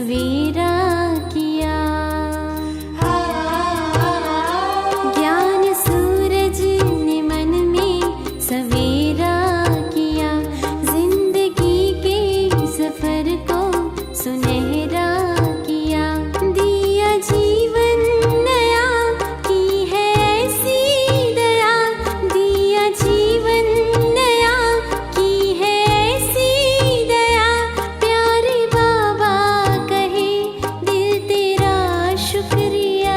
सवेरा किया। ज्ञान सूरज ने मन में सवेरा किया, जिंदगी के सफर को सुनहरा किया। दिया जीवन नया, की है ऐसी दया। दिया जीवन नया, की है ऐसी दया। प्यारे बाबा कहे दिल तेरा शुक्रिया।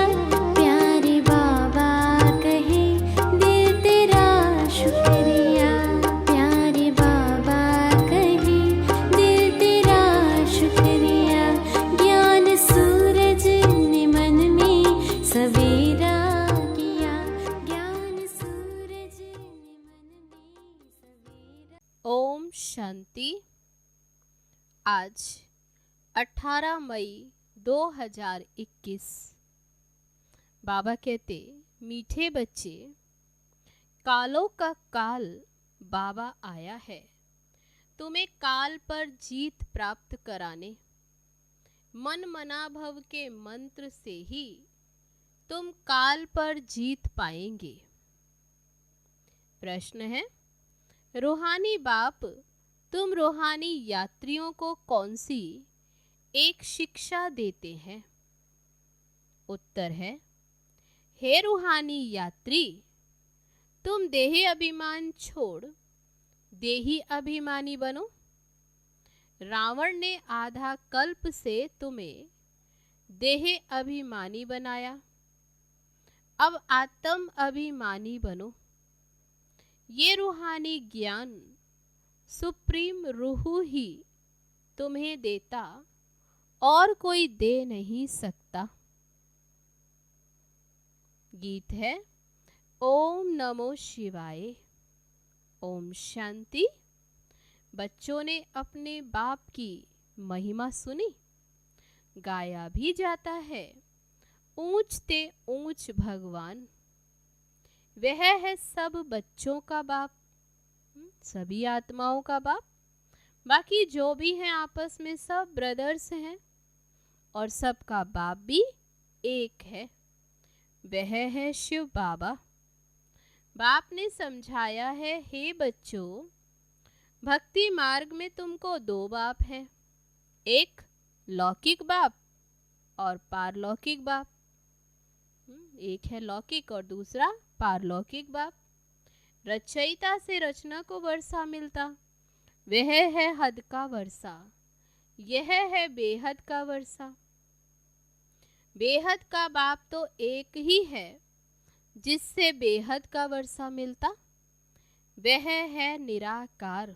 प्यारे बाबा कहे दिल तेरा शुक्रिया। प्यारे बाबा कहे दिल तेरा शुक्रिया। ज्ञान सूरज ने मन में सवेरा किया। ज्ञान सूरज ने मन में सवेरा। ओम शांति। आज 18 मई 2021। बाबा कहते, मीठे बच्चे, कालों का काल बाबा आया है तुम्हें काल पर जीत प्राप्त कराने। मन मना भव के मंत्र से ही तुम काल पर जीत पाएंगे। प्रश्न है, रूहानी बाप तुम रूहानी यात्रियों को कौन सी एक शिक्षा देते हैं? उत्तर है, हे रूहानी यात्री, तुम देही अभिमान छोड़ देही अभिमानी बनो। रावण ने आधा कल्प से तुम्हें देह अभिमानी बनाया, अब आत्म अभिमानी बनो। ये रूहानी ज्ञान सुप्रीम रूह ही तुम्हें देता, और कोई दे नहीं सकता। गीत है, ओम नमो शिवाय। ओम शांति। बच्चों ने अपने बाप की महिमा सुनी। गाया भी जाता है, ऊंच ते ऊंच भगवान। वह है सब बच्चों का बाप, सभी आत्माओं का बाप। बाकी जो भी हैं आपस में सब ब्रदर्स हैं, और सबका बाप भी एक है, वह है शिव बाबा। बाप ने समझाया है, हे बच्चों, भक्ति मार्ग में तुमको दो बाप हैं, एक लौकिक बाप और पारलौकिक बाप। एक है लौकिक और दूसरा पारलौकिक बाप। रचयिता से रचना को वर्षा मिलता, वह है हद का वर्षा, यह है बेहद का वर्षा। बेहद का बाप तो एक ही है, जिससे बेहद का वर्षा मिलता, वह है निराकार।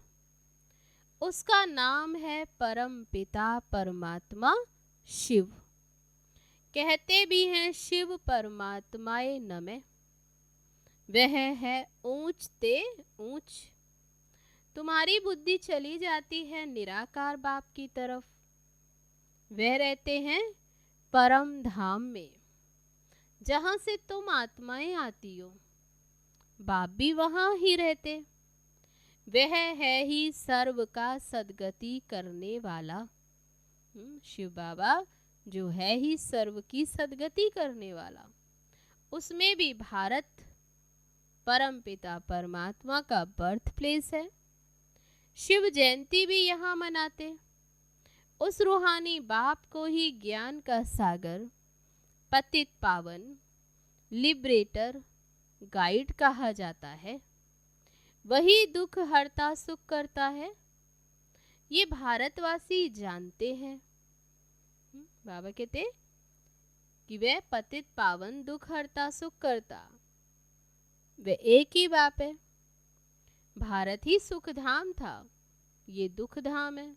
उसका नाम है परम पिता परमात्मा शिव। कहते भी हैं शिव परमात्माए नमः। वह है ऊंच ते ऊंच। तुम्हारी बुद्धि चली जाती है निराकार बाप की तरफ। वह रहते हैं परम धाम में, जहां से तुम आत्माएं आती हो। बाप भी वहां ही रहते। वह है ही सर्व का सद्गति करने वाला। शिव बाबा जो है ही सर्व की सद्गति करने वाला। उसमें भी भारत परम पिता परमात्मा का बर्थ प्लेस है। शिव जयंती भी यहाँ मनाते। उस रूहानी बाप को ही ज्ञान का सागर, पतित पावन, लिबरेटर, गाइड कहा जाता है। वही दुख हरता सुख करता है। ये भारतवासी जानते हैं। बाबा कहते कि वह पतित पावन, दुख हरता सुख करता, वे एक ही बाप है। भारत ही सुख धाम था, ये दुख धाम है।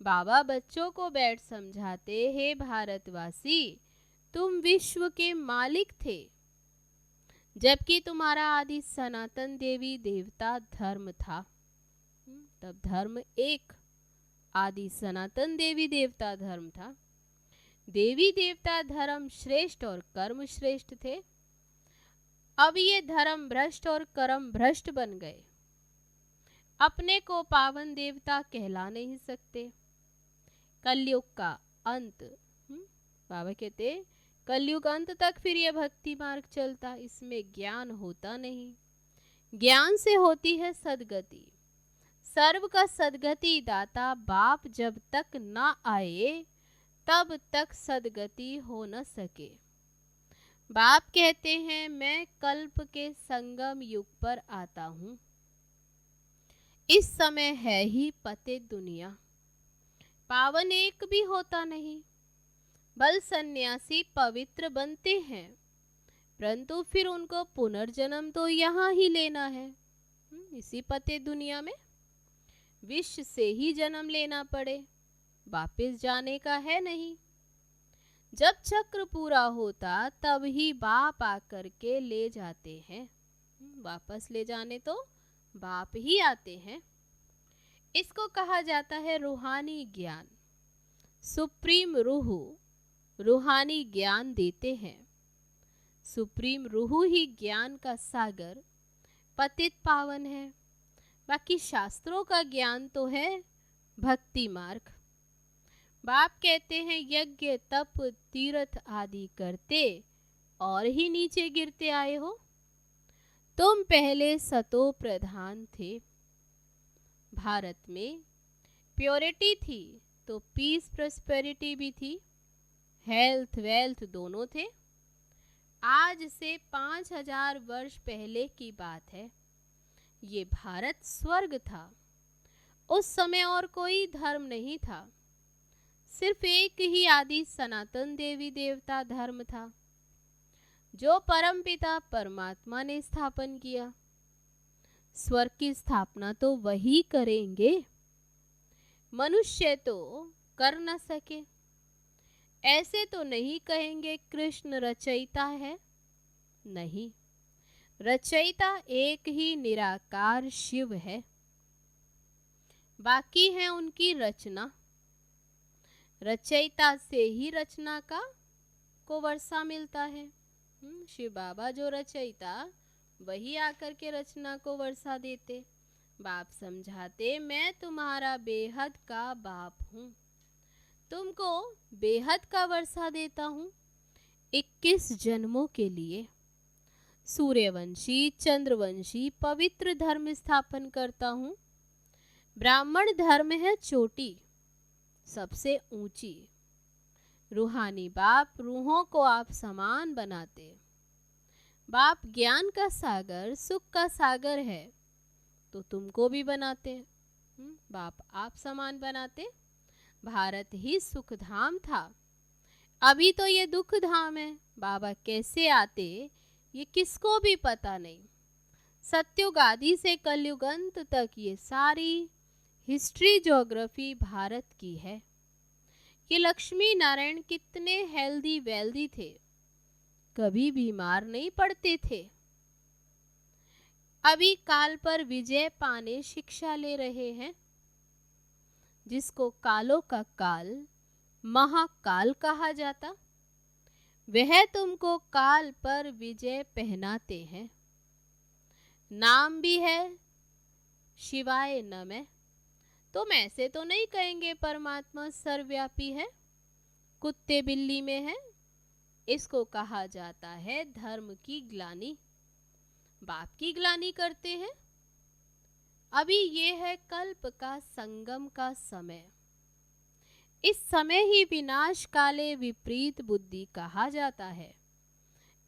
बाबा बच्चों को बैठ समझाते, हे भारतवासी, तुम विश्व के मालिक थे, जबकि तुम्हारा आदि सनातन देवी देवता धर्म था। तब धर्म एक आदि सनातन देवी देवता धर्म था। देवी देवता धर्म श्रेष्ठ और कर्म श्रेष्ठ थे। अब ये धर्म भ्रष्ट और कर्म भ्रष्ट बन गए। अपने को पावन देवता कहला नहीं सकते। कलयुग का अंत। बाबा कहते कलयुग अंत तक फिर ये भक्ति मार्ग चलता, इसमें ज्ञान होता नहीं। ज्ञान से होती है सदगति। सर्व का सदगति दाता बाप जब तक न आए तब तक सदगति हो न सके। बाप कहते हैं मैं कल्प के संगम युग पर आता हूँ। इस समय है ही पते दुनिया, पावन एक भी होता नहीं। बल सन्यासी पवित्र बनते हैं, परंतु फिर उनको पुनर्जन्म तो यहाँ ही लेना है। इसी पते दुनिया में विष से ही जन्म लेना पड़े, वापस जाने का है नहीं। जब चक्र पूरा होता तब ही बाप आकर के ले जाते हैं। वापस ले जाने तो बाप ही आते हैं। इसको कहा जाता है रूहानी ज्ञान। सुप्रीम रूह रूहानी ज्ञान देते हैं। सुप्रीम रूह ही ज्ञान का सागर पतित पावन है। बाकी शास्त्रों का ज्ञान तो है भक्ति मार्ग। बाप कहते हैं यज्ञ तप तीर्थ आदि करते और ही नीचे गिरते आए हो। तुम पहले सतो प्रधान थे। भारत में प्योरिटी थी तो पीस प्रॉस्पेरिटी भी थी, हेल्थ वेल्थ दोनों थे। आज से 5000 वर्ष पहले की बात है। ये भारत स्वर्ग था। उस समय और कोई धर्म नहीं था, सिर्फ एक ही आदि सनातन देवी देवता धर्म था जो परमपिता परमात्मा ने स्थापन किया। स्वर्ग की स्थापना तो वही करेंगे, मनुष्य तो कर न सके। ऐसे तो नहीं कहेंगे कृष्ण रचयिता है, नहीं, रचयिता एक ही निराकार शिव है, बाकी है उनकी रचना। रचयिता से ही रचना को वर्षा मिलता है। शिव बाबा जो रचयिता, वही आकर के रचना को वर्षा देते। बाप समझाते मैं तुम्हारा बेहद का बाप हूँ, तुमको बेहद का वर्षा देता हूँ 21 जन्मों के लिए। सूर्यवंशी चंद्रवंशी पवित्र धर्म स्थापन करता हूँ। ब्राह्मण धर्म है चोटी, सबसे ऊंची। रूहानी बाप रूहों को आप समान बनाते। बाप ज्ञान का सागर सुख का सागर है तो तुमको भी बनाते। बाप आप समान बनाते। भारत ही सुख धाम था, अभी तो ये दुख धाम है। बाबा कैसे आते ये किसको भी पता नहीं। सत्युग आदि से कलयुग अंत तक ये सारी हिस्ट्री ज्योग्राफी भारत की है। ये लक्ष्मी नारायण कितने हेल्दी वेल्दी थे, कभी बीमार नहीं पड़ते थे। अभी काल पर विजय पाने शिक्षा ले रहे हैं, जिसको कालों का काल महाकाल कहा जाता, वह तुमको काल पर विजय पहनाते हैं। नाम भी है शिवाय नमः। तुम ऐसे तो नहीं कहेंगे परमात्मा सर्वव्यापी है, कुत्ते बिल्ली में है। इसको कहा जाता है धर्म की ग्लानि। बाप की ग्लानि करते हैं। अभी ये है कल्प का संगम का समय। इस समय ही विनाश काले विपरीत बुद्धि कहा जाता है।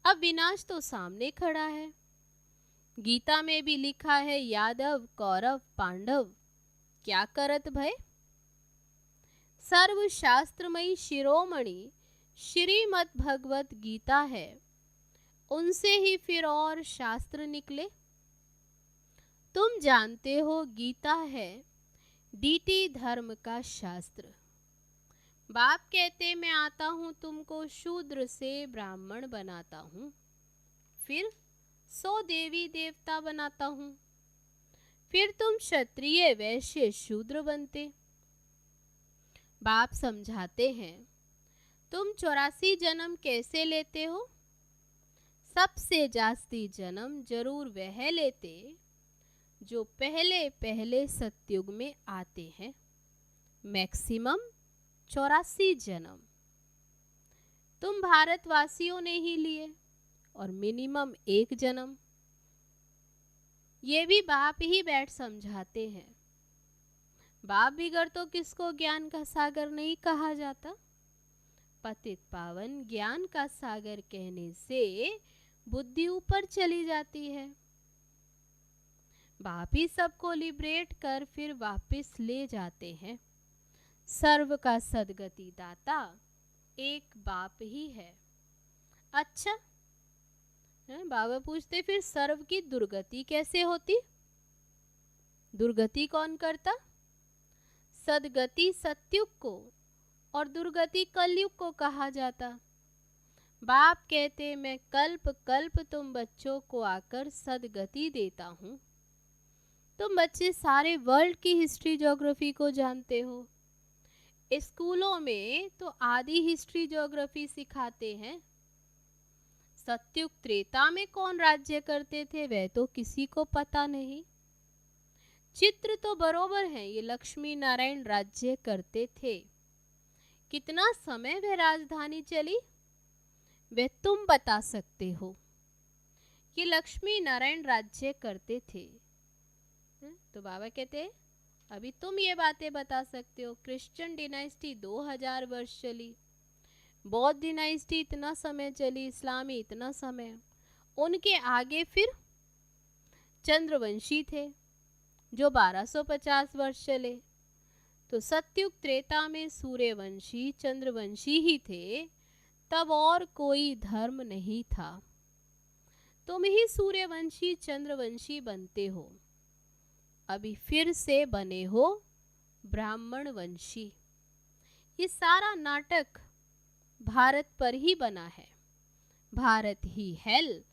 अब विनाश तो सामने खड़ा है। गीता में भी लिखा है यादव कौरव पांडव क्या करत भय। सर्व शास्त्रमयी शिरोमणि श्रीमद् भगवत गीता है, उनसे ही फिर और शास्त्र निकले। तुम जानते हो गीता है डीटी धर्म का शास्त्र। बाप कहते मैं आता हूँ तुमको शूद्र से ब्राह्मण बनाता हूँ, फिर 100 देवी देवता बनाता हूँ, फिर तुम क्षत्रिय वैश्य शूद्र बनते। बाप समझाते हैं तुम 84 जन्म कैसे लेते हो। सबसे जास्ती जन्म जरूर वह लेते जो पहले पहले सतयुग में आते हैं। मैक्सिमम 84 जन्म तुम भारतवासियों ने ही लिए, और मिनिमम 1 जन्म ये भी बाप ही बैठ समझाते हैं। बाप बिगड़ तो किसको ज्ञान का सागर नहीं कहा जाता। पतित पावन ज्ञान का सागर कहने से बुद्धि ऊपर चली जाती है। बाप ही सबको लिबरेट कर फिर वापस ले जाते हैं। सर्व का सदगति दाता एक बाप ही है। अच्छा, बाबा पूछते फिर सर्व की दुर्गति कैसे होती? दुर्गति कौन करता? सदगति सत्युग को और दुर्गति कलयुग को कहा जाता। बाप कहते मैं कल्प कल्प तुम बच्चों को आकर सदगति देता हूँ। तुम बच्चे सारे वर्ल्ड की हिस्ट्री ज्योग्राफी को जानते हो। स्कूलों में तो आदि हिस्ट्री ज्योग्राफी सिखाते हैं। सत्युग त्रेता में कौन राज्य करते थे वह तो किसी को पता नहीं। चित्र तो बरोबर है, ये लक्ष्मी नारायण राज्य करते थे। कितना समय वह राजधानी चली वह तुम बता सकते हो। ये लक्ष्मी नारायण राज्य करते थे। तो बाबा कहते अभी तुम ये बातें बता सकते हो। क्रिश्चियन डिनाइस्टी 2000 वर्ष चली, बौद्ध डिनाइस्टी इतना समय चली, इस्लामी इतना समय। उनके आगे फिर चंद्रवंशी थे जो 1250 वर्ष चले। तो सत्युग त्रेता में सूर्यवंशी चंद्रवंशी ही थे, तब और कोई धर्म नहीं था। तुम ही सूर्यवंशी चंद्रवंशी बनते हो। अभी फिर से बने हो ब्राह्मण वंशी। ये सारा नाटक भारत पर ही बना है। भारत ही हेल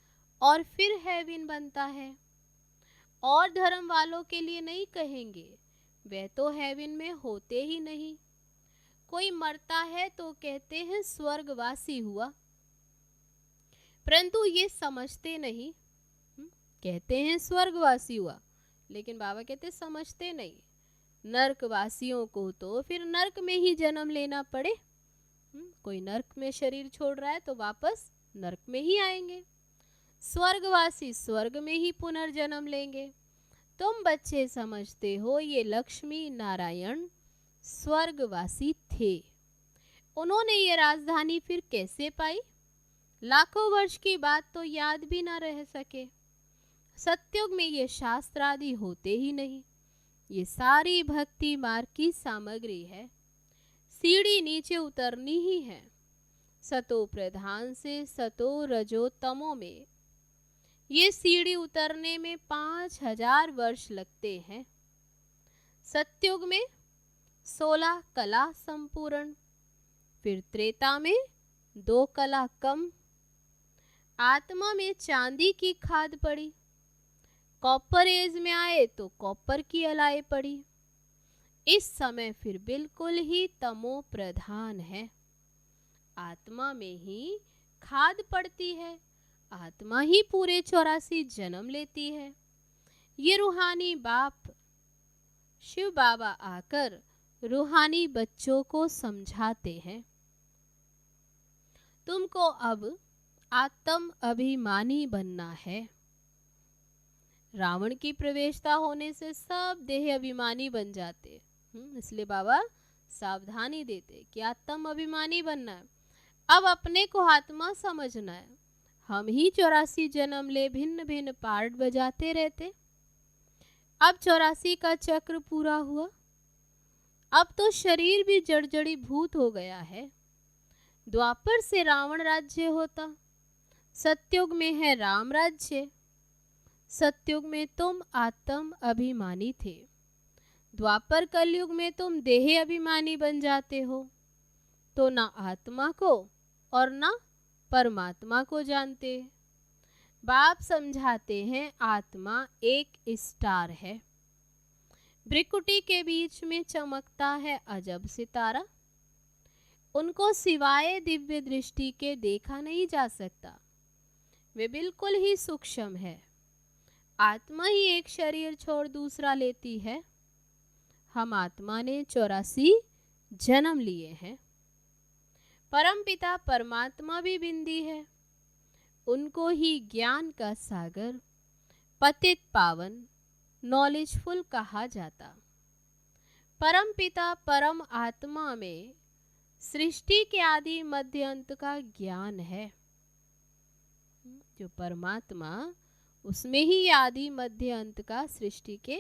और फिर हेवन बनता है। और धर्म वालों के लिए नहीं कहेंगे, वे तो हेवन में होते ही नहीं। कोई मरता है तो कहते हैं स्वर्गवासी हुआ, परंतु ये समझते नहीं। कहते हैं स्वर्गवासी हुआ, लेकिन बाबा कहते समझते नहीं। नरकवासियों को तो फिर नरक में ही जन्म लेना पड़े। कोई नरक में शरीर छोड़ रहा है तो वापस नरक में ही आएंगे। स्वर्गवासी स्वर्ग में ही पुनर्जन्म लेंगे। तुम बच्चे समझते हो ये लक्ष्मी नारायण स्वर्गवासी थे। उन्होंने ये राजधानी फिर कैसे पाई? लाखों वर्ष की बात तो याद भी ना रह सके। सत्युग में ये शास्त्र आदि होते ही नहीं। ये सारी भक्ति मार्ग की सामग्री है। सीढ़ी नीचे उतरनी ही है। सतो प्रधान से सतो रजो तमो में ये सीढ़ी उतरने में 5000 वर्ष लगते हैं। सत्युग में 16 कला संपूर्ण, फिर त्रेता में 2 कला कम। आत्मा में चांदी की खाद पड़ी। कॉपर एज में आए तो कॉपर की अलाई पड़ी। इस समय फिर बिल्कुल ही तमो प्रधान है। आत्मा में ही खाद पड़ती है। आत्मा ही पूरे 84 जन्म लेती है। ये रूहानी बाप शिव बाबा आकर रूहानी बच्चों को समझाते हैं। तुमको अब आत्म अभिमानी बनना है। रावण की प्रवेशता होने से सब देह अभिमानी बन जाते। इसलिए बाबा सावधानी देते कि आत्म अभिमानी बनना है। अब अपने को आत्मा समझना है। हम ही 84 जन्म ले भिन्न भिन्न पार्ट बजाते रहते। अब 84 का चक्र पूरा हुआ। अब तो शरीर भी जड़जड़ी भूत हो गया है। द्वापर से रावण राज्य होता, सत्युग में है राम राज्य। सत्युग में तुम आत्म अभिमानी थे, द्वापर कलयुग में तुम देह अभिमानी बन जाते हो। तो ना आत्मा को और ना परमात्मा को जानते। बाप समझाते हैं आत्मा एक स्टार है। भ्रिकुटी के बीच में चमकता है अजब सितारा। उनको सिवाय दिव्य दृष्टि के देखा नहीं जा सकता। वे बिल्कुल ही सूक्ष्म है। आत्मा ही एक शरीर छोड़ दूसरा लेती है। हम आत्मा ने 84 जन्म लिए हैं। परमपिता परमात्मा भी बिंदी है, उनको ही ज्ञान का सागर, पतित पावन, नॉलेजफुल कहा जाता। परमपिता परम आत्मा में सृष्टि के आदि मध्य अंत का ज्ञान है। जो परमात्मा, उसमें ही आदि मध्य अंत का सृष्टि के,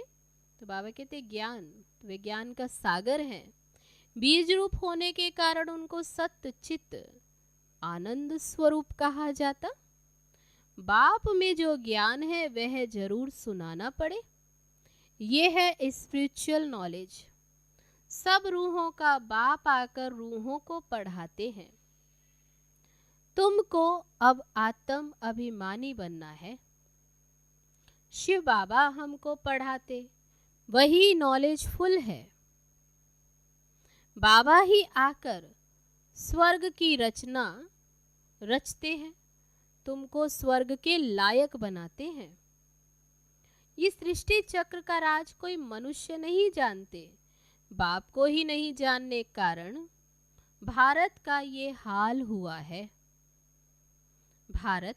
तो बाबा कहते ज्ञान, तो वे ज्ञान का सागर है। बीज रूप होने के कारण उनको सत्य चित्त आनंद स्वरूप कहा जाता। बाप में जो ज्ञान है वह जरूर सुनाना पड़े। ये है स्पिरिचुअल नॉलेज। सब रूहों का बाप आकर रूहों को पढ़ाते हैं। तुमको अब आत्म अभिमानी बनना है। शिव बाबा हमको पढ़ाते, वही नॉलेजफुल है। बाबा ही आकर स्वर्ग की रचना रचते हैं, तुमको स्वर्ग के लायक बनाते हैं। इस सृष्टि चक्र का राज कोई मनुष्य नहीं जानते। बाप को ही नहीं जानने के कारण भारत का ये हाल हुआ है। भारत,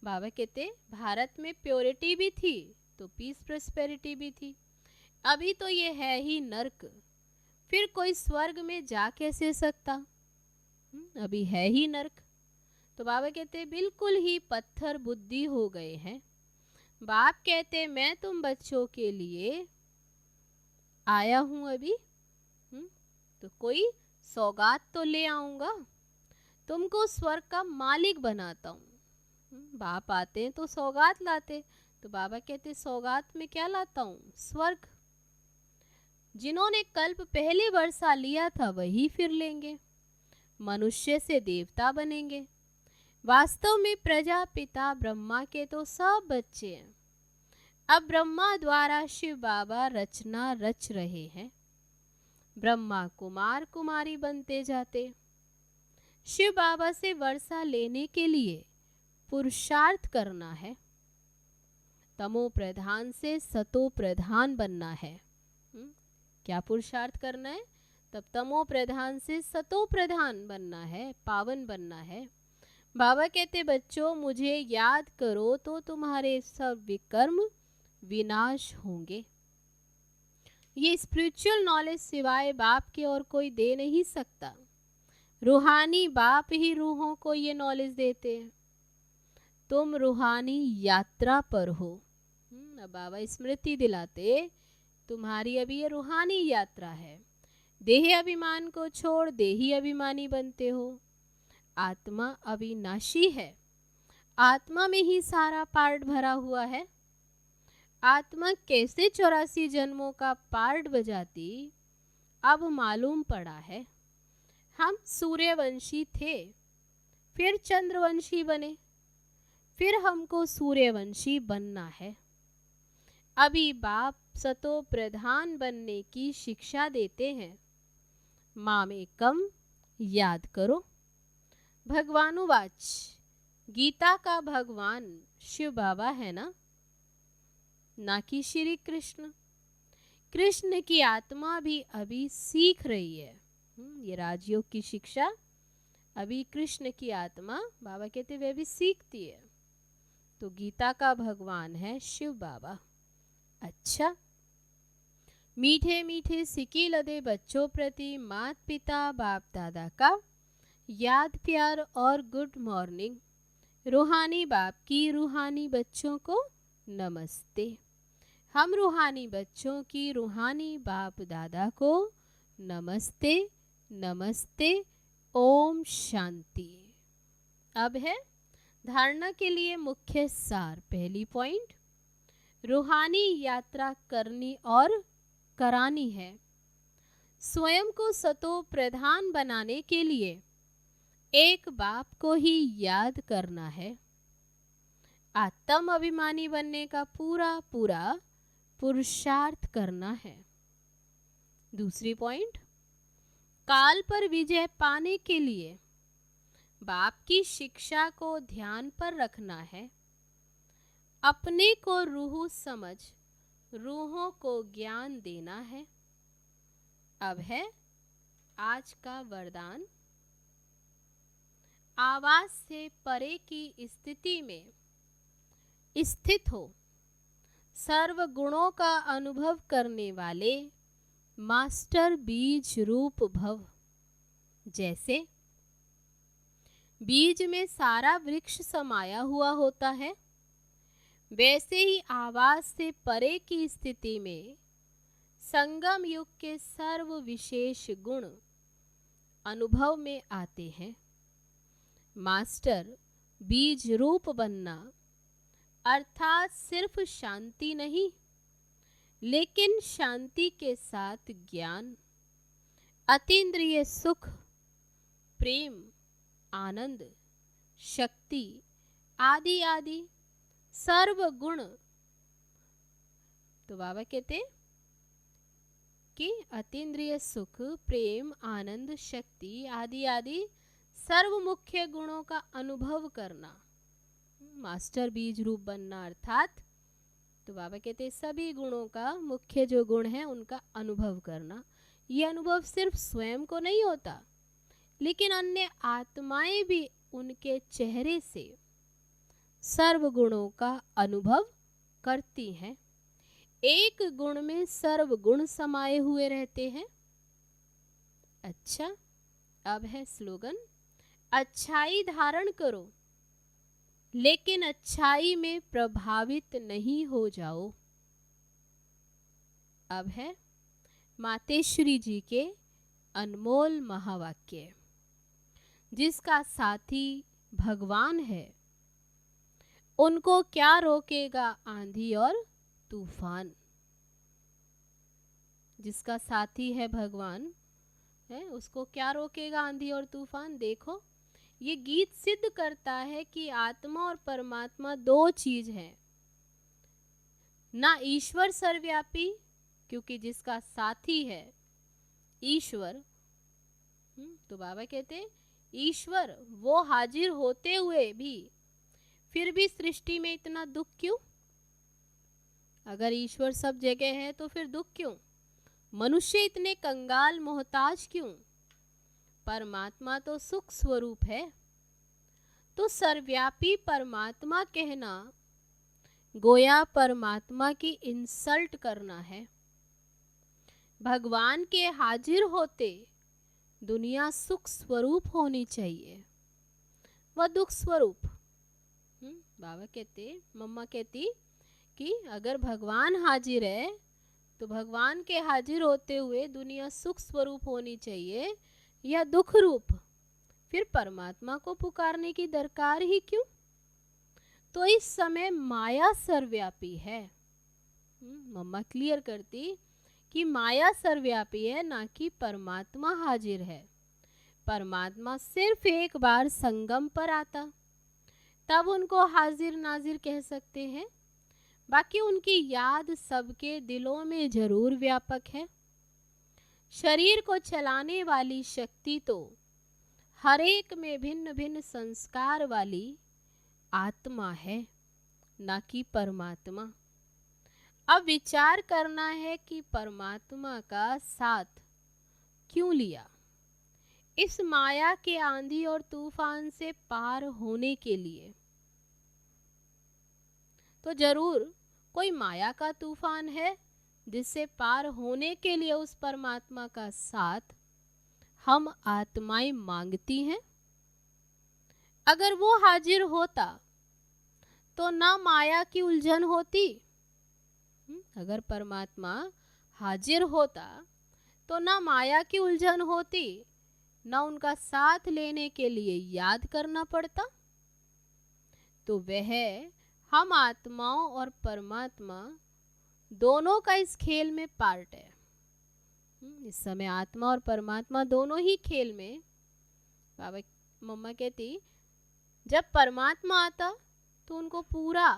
बाबा कहते भारत में प्योरिटी भी थी तो पीस प्रोस्पेरिटी भी थी। अभी तो ये है ही नर्क, फिर कोई स्वर्ग में जा कैसे सकता? अभी है ही नर्क। तो बाबा कहते बिल्कुल ही पत्थर बुद्धि हो गए हैं। बाप कहते मैं तुम बच्चों के लिए आया हूं अभी, तो कोई सौगात तो ले आऊंगा, तुमको स्वर्ग का मालिक बनाता हूँ। बाप आते हैं तो सौगात लाते, तो बाबा कहते सौगात में क्या लाता हूँ? स्वर्ग। जिन्होंने कल्प पहले वर्षा लिया था वही फिर लेंगे, मनुष्य से देवता बनेंगे। वास्तव में प्रजापिता ब्रह्मा के तो सब बच्चे हैं। अब ब्रह्मा द्वारा शिव बाबा रचना रच रहे हैं। ब्रह्मा कुमार कुमारी बनते जाते। शिव बाबा से वर्षा लेने के लिए पुरुषार्थ करना है। तमो प्रधान से सतो प्रधान बनना है। क्या पुरुषार्थ करना है? तब तमो प्रधान से सतो प्रधान बनना है, पावन बनना है। बाबा कहते बच्चों मुझे याद करो तो तुम्हारे सब विकर्म विनाश होंगे। ये स्पिरिचुअल नॉलेज सिवाय बाप के और कोई दे नहीं सकता। रूहानी बाप ही रूहों को ये नॉलेज देते हैं। तुम रूहानी यात्रा पर हो। अब बाबा स्मृति दिलाते तुम्हारी अभी ये रूहानी यात्रा है। देह अभिमान को छोड़ देही अभिमानी बनते हो। आत्मा अविनाशी है। आत्मा में ही सारा पार्ट भरा हुआ है। आत्मा कैसे 84 जन्मों का पार्ट बजाती अब मालूम पड़ा है। हम सूर्यवंशी थे, फिर चंद्रवंशी बने, फिर हमको सूर्यवंशी बनना है। अभी बाप सतो प्रधान बनने की शिक्षा देते हैं। मामेकम याद करो। भगवानुवाच, गीता का भगवान शिव बाबा है ना कि श्री कृष्ण। कृष्ण की आत्मा भी अभी सीख रही है। ये राजयोग की शिक्षा अभी कृष्ण की आत्मा, बाबा कहते वे भी सीखती है। तो गीता का भगवान है शिव बाबा। अच्छा, मीठे मीठे सिक्की लदे बच्चों प्रति मात पिता बाप दादा का याद प्यार और गुड मॉर्निंग। रूहानी बाप की रूहानी बच्चों को नमस्ते। हम रूहानी बच्चों की रूहानी बाप दादा को नमस्ते नमस्ते। ओम शांति। अब है धारणा के लिए मुख्य सार। पहली पॉइंट, रूहानी यात्रा करनी और करानी है। स्वयं को सतो प्रधान बनाने के लिए एक बाप को ही याद करना है। आत्म अभिमानी बनने का पूरा पूरा पुरुषार्थ करना है। दूसरी पॉइंट, काल पर विजय पाने के लिए बाप की शिक्षा को ध्यान पर रखना है। अपने को रूह समझ रूहों को ज्ञान देना है। अब है आज का वरदान, आवाज से परे की स्थिति में स्थित हो सर्व गुणों का अनुभव करने वाले मास्टर बीज रूप भव। जैसे बीज में सारा वृक्ष समाया हुआ होता है, वैसे ही आवाज से परे की स्थिति में संगम युग के सर्व विशेष गुण अनुभव में आते हैं। मास्टर बीज रूप बनना अर्थात सिर्फ शांति नहीं, लेकिन शांति के साथ ज्ञान, अतीन्द्रिय सुख, प्रेम, आनंद, शक्ति आदि आदि सर्व गुण। तो बाबा कहते कि अतीन्द्रिय सुख, प्रेम, आनंद, शक्ति आदि आदि सर्व मुख्य गुणों का अनुभव करना, मास्टर बीज रूप बनना अर्थात, तो बाबा कहते सभी गुणों का मुख्य जो गुण है उनका अनुभव करना। ये अनुभव सिर्फ स्वयं को नहीं होता, लेकिन अन्य आत्माएं भी उनके चेहरे से सर्व गुणों का अनुभव करती हैं। एक गुण में सर्व गुण समाये हुए रहते हैं। अच्छा, अब है स्लोगन, अच्छाई धारण करो लेकिन अच्छाई में प्रभावित नहीं हो जाओ। अब है मातेश्वरी जी के अनमोल महावाक्य, जिसका साथी भगवान है उनको क्या रोकेगा आंधी और तूफान। जिसका साथी है भगवान है, उसको क्या रोकेगा आंधी और तूफान। देखो, ये गीत सिद्ध करता है कि आत्मा और परमात्मा दो चीज हैं। ना ईश्वर सर्वव्यापी, क्योंकि जिसका साथी है ईश्वर, तो बाबा कहते ईश्वर वो हाजिर होते हुए भी फिर भी सृष्टि में इतना दुख क्यों। अगर ईश्वर सब जगह है तो फिर दुख क्यों। मनुष्य इतने कंगाल मोहताज क्यों। परमात्मा तो सुख स्वरूप है। तो सर्वव्यापी परमात्मा कहना गोया परमात्मा की इंसल्ट करना है। भगवान के हाजिर होते दुनिया सुख स्वरूप होनी चाहिए, वह दुख स्वरूप। बाबा कहते, मम्मा कहती कि अगर भगवान हाजिर है तो भगवान के हाजिर होते हुए दुनिया सुख स्वरूप होनी चाहिए या दुख रूप। फिर परमात्मा को पुकारने की दरकार ही क्यों। तो इस समय माया सर्वव्यापी है। मम्मा क्लियर करती कि माया सर्वव्यापी है, ना कि परमात्मा हाजिर है। परमात्मा सिर्फ एक बार संगम पर आता, तब उनको हाजिर नाजिर कह सकते हैं। बाकी उनकी याद सबके दिलों में जरूर व्यापक है। शरीर को चलाने वाली शक्ति तो हर एक में भिन्न भिन्न संस्कार वाली आत्मा है, ना कि परमात्मा। अब विचार करना है कि परमात्मा का साथ क्यों लिया। इस माया के आंधी और तूफान से पार होने के लिए तो जरूर कोई माया का तूफान है, जिससे पार होने के लिए उस परमात्मा का साथ हम आत्माएं मांगती हैं। अगर वो हाजिर होता तो ना माया की उलझन होती। अगर परमात्मा हाजिर होता तो ना माया की उलझन होती, ना उनका साथ लेने के लिए याद करना पड़ता। तो वह हम आत्माओं और परमात्मा दोनों का इस खेल में पार्ट है। इस समय आत्मा और परमात्मा दोनों ही खेल में। बाबा मम्मा कहती जब परमात्मा आता तो उनको पूरा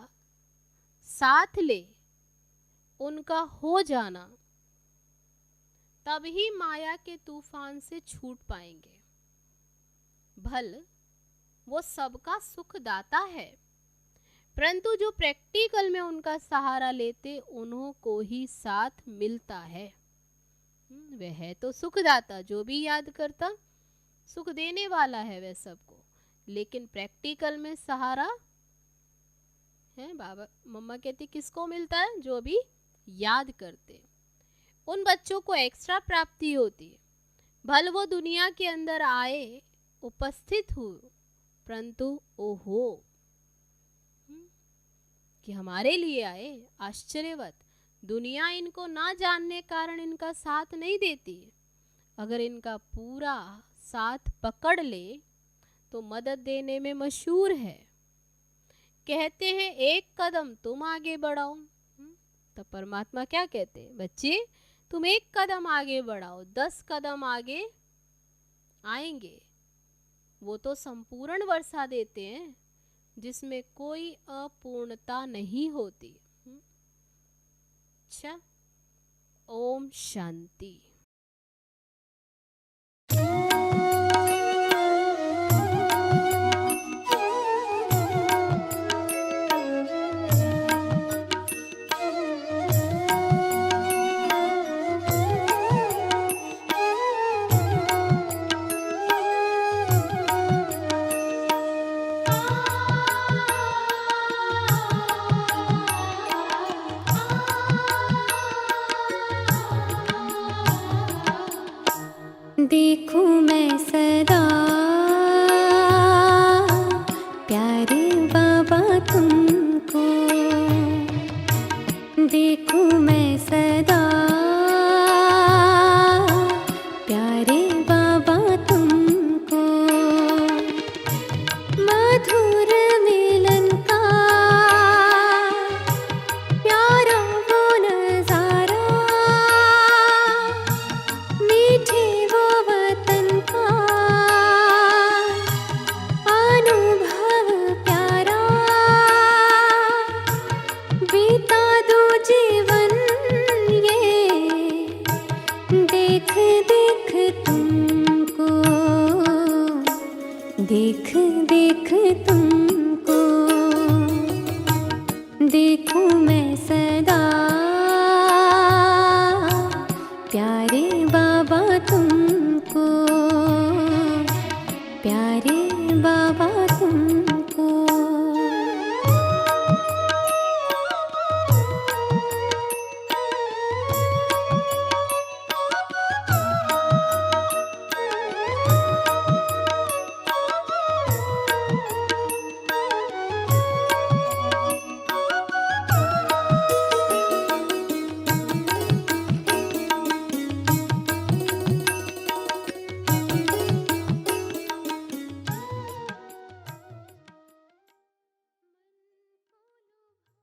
साथ ले, उनका हो जाना, तभी माया के तूफान से छूट पाएंगे। भल वो सबका सुखदाता है, परंतु जो प्रैक्टिकल में उनका सहारा लेते उन्हों को ही साथ मिलता है। वह है तो सुखदाता, जो भी याद करता सुख देने वाला है वह सबको। लेकिन प्रैक्टिकल में सहारा है बाबा मम्मा कहती किसको मिलता है? जो भी याद करते। उन बच्चों को एक्स्ट्रा प्राप्ति होती है। भल वो दुनिया के अंदर आए, उपस्थित हो, परंतु ओहो कि हमारे लिए आए, आश्चर्यवत। दुनिया इनको ना जानने कारण इनका साथ नहीं देती। अगर इनका पूरा साथ पकड़ ले तो मदद देने में मशहूर है। कहते हैं एक कदम तुम आगे बढ़ाओ, तो परमात्मा क्या कहते हैं? बच्चे तुम एक कदम आगे बढ़ाओ, 10 कदम आगे आएंगे। वो तो संपूर्ण वर्षा देते हैं जिसमें कोई अपूर्णता नहीं होती। अच्छा, ओम शांति। देखूं मैं सदा प्यारे बाबा तुमको, देखूं मैं सदा प्यारे बाबा तुमको, मधुर मिलन का प्यारा वो नजारा, मीठे वो वतन का अनुभव प्यारा, बीता दो जीवन ये देख देख तुमको, देख देख